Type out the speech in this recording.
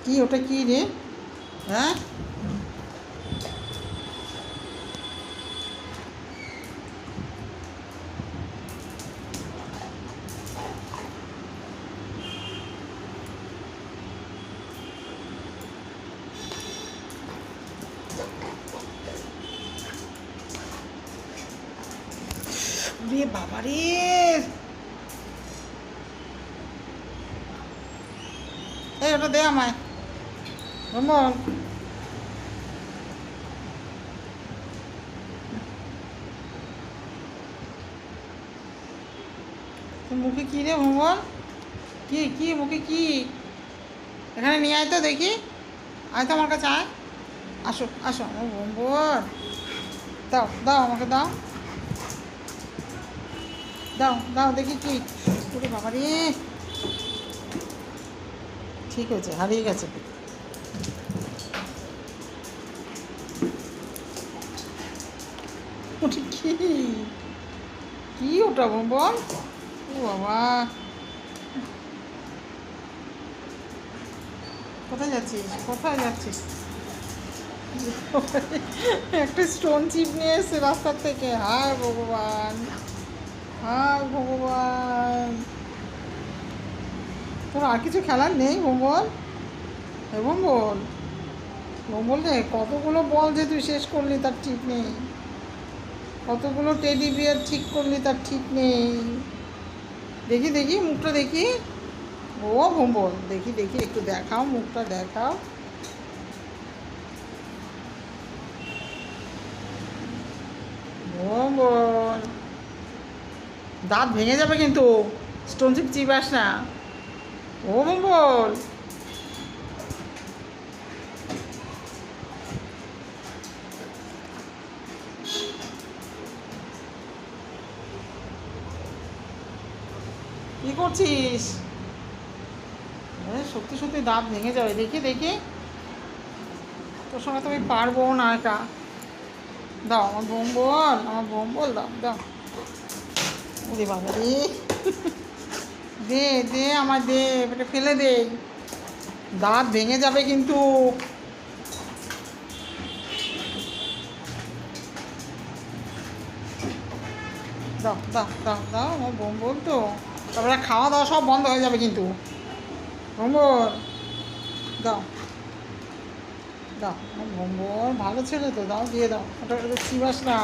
কি ওটা কি রে? হ্যাঁ, রে বাবা রে, এই ওটা দে আমায় ভ্রমণ। তোর মুখে কী রে ভ্রমণ? কি কি মুখে কি? এখানে নিয়ে আয় তো দেখি, আয় তো আমার কাছে আয়। আসো আসো আমার ভ্রমণ, দাও দাও আমাকে দাও, দাও দাও দেখি কি। ওরে বাবা রে, ঠিক হয়েছে, হারিয়ে গেছে। ওটা কি? কি ওটা বল? ও বাবা, কোথায় যাচ্ছিস, কোথায় যাচ্ছিস? একটা স্টোন চিপ নিয়ে এসছে রাস্তার থেকে। হায় ভগবান, হায় ভগবান, তোর আর কিছু খেলার নেই ভোম্বল? হে ভোম্বল, ভোম্বল রে, কতগুলো বল যে তুই শেষ করলি তার ঠিক নেই, কতগুলো টেডি বিয়ার ঠিক করলি তার ঠিক নেই। দেখি দেখি মুখটা দেখি। ও ভোম্বল, দেখি দেখি একটু দেখাও, মুখটা দেখাও। ভোম্বল, দাঁত ভেঙে যাবে কিন্তু, স্টোন চিপ চিবাস না। ও ভোম্বল, কী করছিস? সত্যি সত্যি দাঁত ভেঙে যাবে, দেখি দেখি। তোর সঙ্গে তো আমি পারবো না এটা। দাও আমার ভোম্বল, আমার ভোম্বল দাও দাও। ওরে বাবা রে, দে দে আমার দে, এটা ফেলে দে, দাঁত ভেঙে যাবে কিন্তু। দাও দাও দাও দাও আমার ভোম্বল তো, তারপরে খাওয়া দাওয়া সব বন্ধ হয়ে যাবে কিন্তু। ভোম্বল দাও, দাও আমার ভোম্বল, ভালো ছেলে তো, দাও দিয়ে দাও, ওটা চিবাস না।